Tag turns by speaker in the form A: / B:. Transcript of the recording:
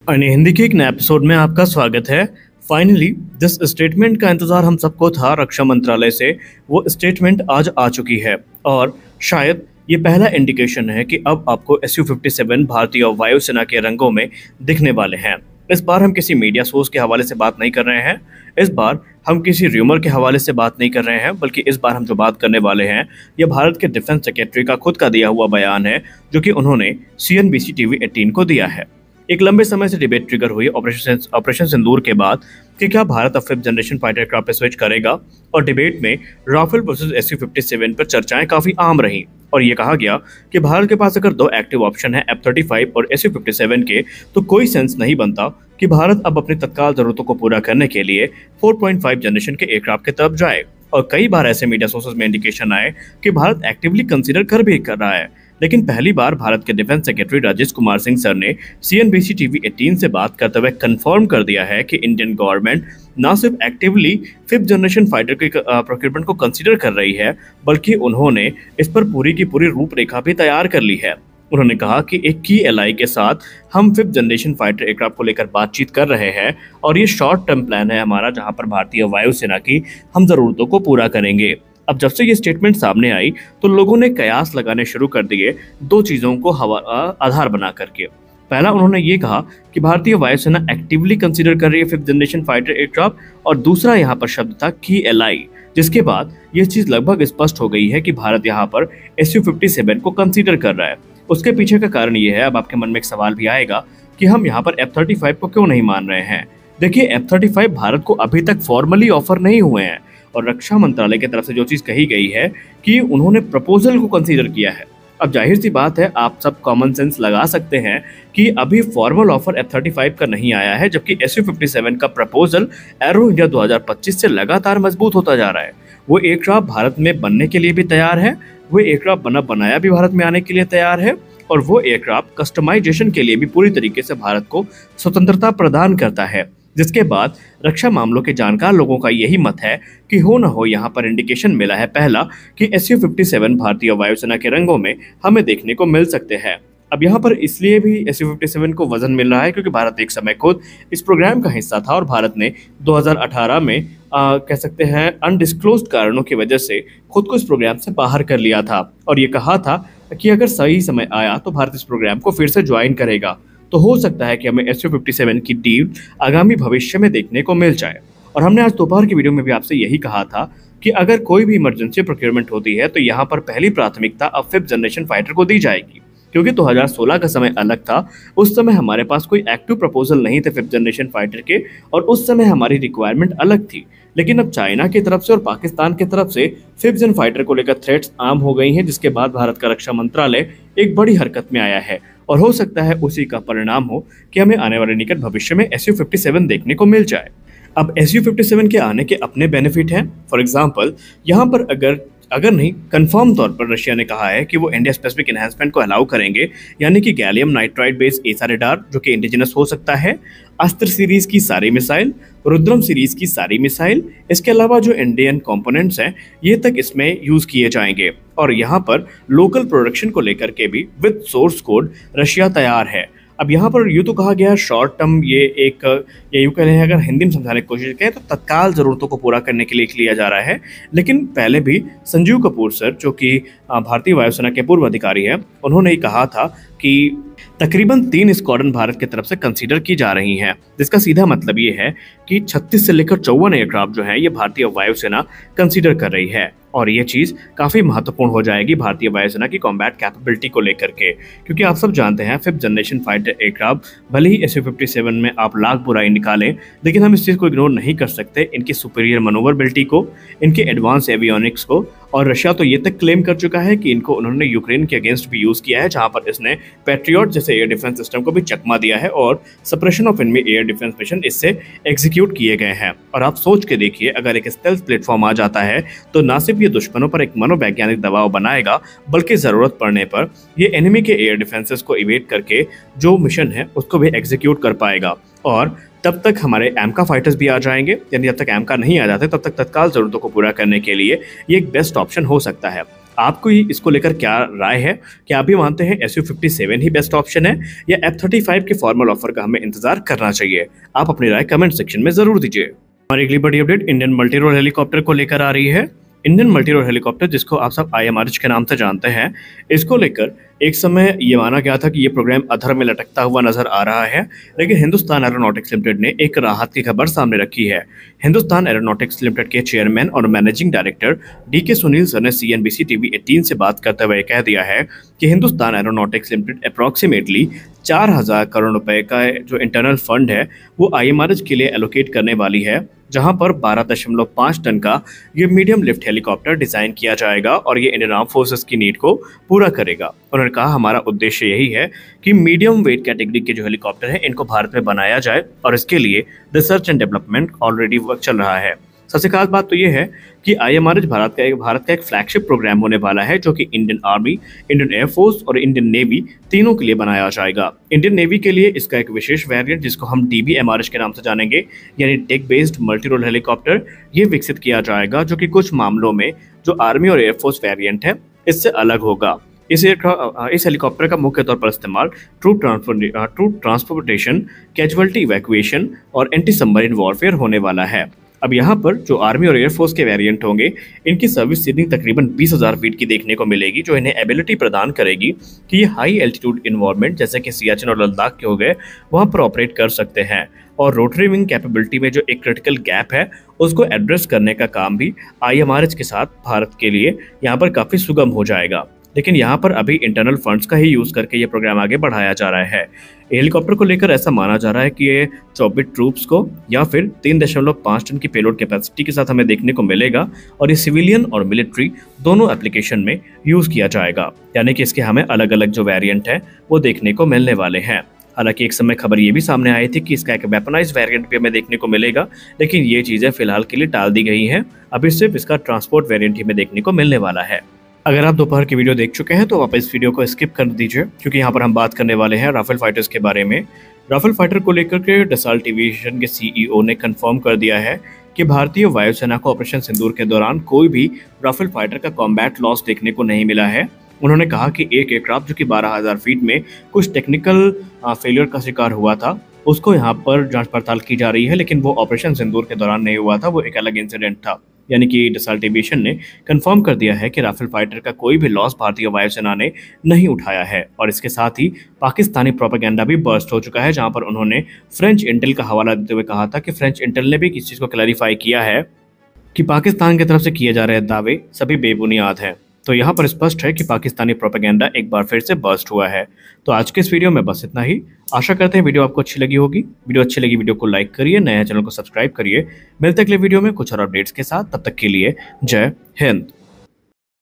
A: अन्य हिंदी के एक नए एपिसोड में आपका स्वागत है। फाइनली जिस स्टेटमेंट का इंतजार हम सबको था रक्षा मंत्रालय से, वो स्टेटमेंट आज आ चुकी है और शायद ये पहला इंडिकेशन है कि अब आपको SU-57 भारतीय वायुसेना के रंगों में दिखने वाले हैं। इस बार हम किसी मीडिया सोर्स के हवाले से बात नहीं कर रहे हैं, इस बार हम किसी र्यूमर के हवाले से बात नहीं कर रहे हैं, बल्कि इस बार हम जो बात करने वाले हैं यह भारत के डिफेंस सेक्रेटरी का खुद का दिया हुआ बयान है, जो कि उन्होंने CNBC TV 18 को दिया है। एक लंबे समय से डिबेट ट्रिगर हुई ऑपरेशन सिंदूर के बाद कि क्या भारत अब 5th जनरेशन फाइटर एयरक्राफ्ट पे स्विच करेगा, और डिबेट में राफेल वर्सेस SU-57 पर चर्चाएं काफी आम रहीं और ये कहा गया कि भारत के पास अगर दो एक्टिव ऑप्शन है F-35 और SU-57 के, तो कोई सेंस नहीं बनता कि भारत अब अपनी तत्काल जरूरतों को पूरा करने के लिए 4.5 जनरेशन के एयरक्राफ्ट की तरफ जाए। और कई बार ऐसे मीडिया सोर्सेज में इंडिकेशन आए कि भारत एक्टिवली कंसीडर कर रहा है, लेकिन पहली बार भारत के defence secretary Rajesh Kumar Singh sir ने CNBC TV 18 से बात करते हुए कंफर्म कर दिया है कि इंडियन गवर्नमेंट न सिर्फ एक्टिवली 5th जनरेशन फाइटर के प्रोक्योरमेंट को कंसीडर कर रही है, बल्कि उन्होंने इस पर पूरी की पूरी रूपरेखा भी तैयार कर ली है। उन्होंने कहा कि एक की एलआई के साथ हम 5th जनरेशन फाइटर एयरक्राफ्ट को लेकर बातचीत कर रहे हैं और ये शॉर्ट टर्म प्लान है हमारा, जहां पर भारतीय वायुसेना की हम जरूरतों को पूरा करेंगे। अब जब से ये स्टेटमेंट सामने आई तो लोगों ने कयास लगाने शुरू कर दिए दो चीजों को आधार बना करके। पहला, उन्होंने ये कहा कि भारतीय वायुसेना एक्टिवली कंसीडर कर रही है 5th जनरेशन फाइटर एयरक्राफ्ट, और दूसरा यहाँ पर शब्द था की एलआई, जिसके बाद ये चीज लगभग स्पष्ट हो गई है कि भारत यहाँ पर SU-57 को कंसीडर कर रहा है। उसके पीछे का कारण ये है, अब आपके मन में एक सवाल भी आएगा कि हम यहाँ पर F-35 को क्यों नहीं मान रहे हैं। देखिए, F-35 भारत को अभी तक फॉर्मली ऑफर नहीं हुए हैं और रक्षा मंत्रालय की तरफ से जो चीज कही गई है कि उन्होंने प्रपोजल को कंसीडर किया है। अब जाहिर सी बात है, आप सब कॉमन सेंस लगा सकते हैं कि अभी फॉर्मल ऑफर F-35 का नहीं आया है, जबकि SU-57 का प्रपोजल एरो इंडिया 2025 से लगातार मजबूत होता जा रहा है। वो एयरक्राफ्ट भारत में बनने के लिए भी तैयार है, वो एयरक्राफ्ट बनाया भी भारत में आने के लिए तैयार है, और वो एयरक्राफ्ट कस्टमाइजेशन के लिए भी पूरी तरीके से भारत को स्वतंत्रता प्रदान करता है। जिसके बाद रक्षा मामलों के जानकार लोगों का यही मत है कि हो न हो यहाँ पर इंडिकेशन मिला है पहला कि SU-57 भारतीय वायुसेना के रंगों में हमें देखने को मिल सकते हैं। अब यहाँ पर इसलिए भी SU-57 को वजन मिल रहा है क्योंकि भारत एक समय खुद इस प्रोग्राम का हिस्सा था और भारत ने 2018 में कह सकते हैं अनडिस्क्लोज्ड कारणों की वजह से खुद को इस प्रोग्राम से बाहर कर लिया था और ये कहा था कि अगर सही समय आया तो भारत इस प्रोग्राम को फिर से ज्वाइन करेगा। तो हो सकता है कि हमें SU-57 की डील आगामी भविष्य में देखने को मिल जाए। और हमने आज दोपहर की वीडियो में भी आपसे यही कहा था कि अगर कोई भी इमरजेंसी प्रोक्योरमेंट होती है तो यहाँ पर पहली प्राथमिकता अब 5th जनरेशन फाइटर को दी जाएगी, क्योंकि 2016 का समय अलग था। उस समय हमारे पास कोई एक्टिव प्रपोजल नहीं थे 5th जनरेशन फाइटर के, और उस समय हमारी रिक्वायरमेंट अलग थी। लेकिन अब चाइना की तरफ से और पाकिस्तान की तरफ से 5th जन फाइटर को लेकर थ्रेट्स आम हो गई हैं, जिसके बाद भारत का रक्षा मंत्रालय एक बड़ी हरकत में आया है और हो सकता है उसी का परिणाम हो कि हमें आने वाले निकट भविष्य में SU-57 देखने को मिल जाए। अब SU-57 के आने के अपने बेनिफिट हैं। फॉर एग्जांपल, यहाँ पर अगर नहीं, कंफर्म तौर पर रशिया ने कहा है कि वो इंडिया स्पेसिफिक एनहांसमेंट को अलाउ करेंगे, यानी कि गैलियम नाइट्राइड बेस्ड एसा रेडार जो कि इंडिजिनस हो सकता है, अस्त्र सीरीज की सारी मिसाइल, रुद्रम सीरीज की सारी मिसाइल, इसके अलावा जो इंडियन कंपोनेंट्स हैं ये तक इसमें यूज किए जाएंगे। और यहाँ पर लोकल प्रोडक्शन को लेकर के भी विद सोर्स कोड रशिया तैयार है। अब यहाँ पर यूँ तो कहा गया शॉर्ट टर्म, ये यूँ कह रहे हैं, अगर हिंदी में समझाने की कोशिश करें तो तत्काल ज़रूरतों को पूरा करने के लिए लिया जा रहा है। लेकिन पहले भी संजीव कपूर सर, जो कि भारतीय वायुसेना के पूर्व अधिकारी हैं, उन्होंने कहा था कि तकरीबन 3 स्क्वाड्रन भारत की तरफ से कंसीडर की जा रही हैं, जिसका सीधा मतलब ये है कि 36 से लेकर 54 एयरक्राफ्ट जो हैं ये भारतीय वायुसेना कंसीडर कर रही है। और ये चीज़ काफ़ी महत्वपूर्ण हो जाएगी भारतीय वायुसेना की कॉम्बैट कैपेबिलिटी को लेकर के, क्योंकि आप सब जानते हैं 5th जनरेशन फाइटर एयरक्राफ्ट भले ही SU-57 में आप लाख बुराई निकालें, लेकिन हम इस चीज़ को इग्नोर नहीं कर सकते इनकी सुपीरियर मनोवरबिलिटी को, इनके एडवांस एवियोनिक्स को। और रशिया तो ये तक क्लेम कर चुका है कि इनको उन्होंने यूक्रेन के अगेंस्ट भी यूज़ किया है, जहां पर इसने पैट्रियट जैसे एयर डिफेंस सिस्टम को भी चकमा दिया है और suppression of enemy air defence mission इससे एग्जीक्यूट किए गए हैं। और आप सोच के देखिए, अगर एक स्टेल्थ प्लेटफॉर्म आ जाता है तो ना सिर्फ ये दुश्मनों पर एक मनोवैज्ञानिक दबाव बनाएगा, बल्कि ज़रूरत पड़ने पर ये एनिमी के एयर डिफेंसेस को इवेट करके जो मिशन है उसको भी एग्जीक्यूट कर पाएगा। और तब तक हमारे एमका फाइटर्स भी आ जाएंगे, यानी जब तक एमका नहीं आ जाते तब तक तत्काल ज़रूरतों को पूरा करने के लिए ये एक बेस्ट ऑप्शन हो सकता है। आपको इसको लेकर क्या राय है? क्या आप भी मानते हैं Su-57 ही बेस्ट ऑप्शन है या F-35 के फॉर्मल ऑफर का हमें इंतजार करना चाहिए? आप अपनी राय कमेंट सेक्शन में जरूर दीजिए। हमारी अगली बड़ी update Indian multi role helicopter को लेकर आ रही है। इंडियन मल्टी रोल हेलीकॉप्टर, जिसको आप सब IMRH के नाम से जानते हैं, इसको लेकर एक समय ये माना गया था कि ये प्रोग्राम अधर में लटकता हुआ नजर आ रहा है, लेकिन हिंदुस्तान एरोनॉटिक्स लिमिटेड ने एक राहत की खबर सामने रखी है। हिंदुस्तान एरोनॉटिक्स लिमिटेड के चेयरमैन और managing director DK Sunil sir ने CNBC TV 18 से बात करते हुए कह दिया है कि Hindustan aeronautics limited approximately 4,000 crore रुपए का जो इंटरनल फंड है वो IMRH के लिए एलोकेट करने वाली है, जहां पर 12.5 टन का ये मीडियम लिफ्ट हेलीकॉप्टर डिजाइन किया जाएगा और ये इंडियन आर्म फोर्सेस की नीड को पूरा करेगा। उन्होंने कहा, हमारा उद्देश्य यही है कि मीडियम वेट कैटेगरी के जो हेलीकॉप्टर है इनको भारत में बनाया जाए और इसके लिए research and development already work चल रहा है। सबसे खास बात तो ये है कि IMRH भारत का एक फ्लैगशिप प्रोग्राम होने वाला है, जो कि इंडियन आर्मी, इंडियन एयरफोर्स और इंडियन नेवी तीनों के लिए बनाया जाएगा। इंडियन नेवी के लिए इसका एक विशेष वेरिएंट, जिसको हम DBMRH के नाम से जानेंगे, यानी tech based multi role helicopter, ये विकसित किया जाएगा, जो कि कुछ मामलों में जो आर्मी और एयरफोर्स वेरिएंट है इससे अलग होगा। इस हेलीकॉप्टर का मुख्य तौर पर इस्तेमाल ट्रू ट्रांसपोर्टेशन, कैजुअल्टी इवैक्यूएशन और एंटी सबमरीन वॉरफेयर होने वाला है। अब यहाँ पर जो आर्मी और एयरफोर्स के वेरिएंट होंगे, इनकी सर्विस सीलिंग तकरीबन 20,000 फीट की देखने को मिलेगी, जो इन्हें एबिलिटी प्रदान करेगी कि ये हाई एल्टीट्यूड इन्वायरमेंट जैसे कि सियाचिन और लद्दाख के हो गए वहाँ पर ऑपरेट कर सकते हैं। और रोटरी विंग कैपेबिलिटी में जो एक क्रिटिकल गैप है उसको एड्रेस करने का काम भी IMRH के साथ भारत के लिए यहाँ पर काफ़ी सुगम हो जाएगा। लेकिन यहाँ पर अभी इंटरनल फंड्स का ही यूज़ करके ये प्रोग्राम आगे बढ़ाया जा रहा है। हेलीकॉप्टर को लेकर ऐसा माना जा रहा है कि ये 24 ट्रूप्स को या फिर 3.5 टन की पेलोड कैपेसिटी के साथ हमें देखने को मिलेगा और ये सिविलियन और मिलिट्री दोनों एप्लीकेशन में यूज़ किया जाएगा, यानी कि इसके हमें अलग अलग जो वेरिएंट है वो देखने को मिलने वाले हैं। हालांकि एक समय खबर ये भी सामने आई थी कि इसका एक वेपनाइज्ड वेरिएंट भी हमें देखने को मिलेगा, लेकिन ये चीज़ें फिलहाल के लिए टाल दी गई हैं। अभी सिर्फ इसका ट्रांसपोर्ट वेरिएंट ही हमें देखने को मिलने वाला है। अगर आप दोपहर की वीडियो देख चुके हैं तो आप इस वीडियो को स्किप कर दीजिए, क्योंकि यहाँ पर हम बात करने वाले हैं राफेल फाइटर्स के बारे में। राफेल फाइटर को लेकर के डसॉल्ट एविएशन के CEO ने कंफर्म कर दिया है कि भारतीय वायुसेना को ऑपरेशन सिंदूर के दौरान कोई भी राफेल फाइटर का कॉम्बैट लॉस देखने को नहीं मिला है। उन्होंने कहा कि एक एयरक्राफ्ट जो कि 12,000 फीट में कुछ टेक्निकल फेलियर का शिकार हुआ था, उसको यहाँ पर जांच पड़ताल की जा रही है, लेकिन वो ऑपरेशन सिंदूर के दौरान नहीं हुआ था, वो एक अलग इंसिडेंट था। यानी कि डसॉल्ट एविएशन ने कंफर्म कर दिया है कि राफेल फाइटर का कोई भी लॉस भारतीय वायुसेना ने नहीं उठाया है। और इसके साथ ही पाकिस्तानी प्रोपेगेंडा भी बर्स्ट हो चुका है, जहां पर उन्होंने फ्रेंच इंटेल का हवाला देते हुए कहा था कि फ्रेंच इंटेल ने भी इस चीज़ को क्लैरिफाई किया है कि पाकिस्तान की तरफ से किए जा रहे दावे सभी बेबुनियाद हैं। तो यहाँ पर स्पष्ट है कि पाकिस्तानी प्रोपेगेंडा एक बार फिर से बर्स्ट हुआ है। तो आज के इस वीडियो में बस इतना ही। आशा करते हैं वीडियो आपको अच्छी लगी होगी। वीडियो अच्छी लगी वीडियो को लाइक करिए, नया चैनल को सब्सक्राइब करिए। मिलते अगले वीडियो में कुछ और अपडेट्स के साथ, तब तक के लिए जय हिंद।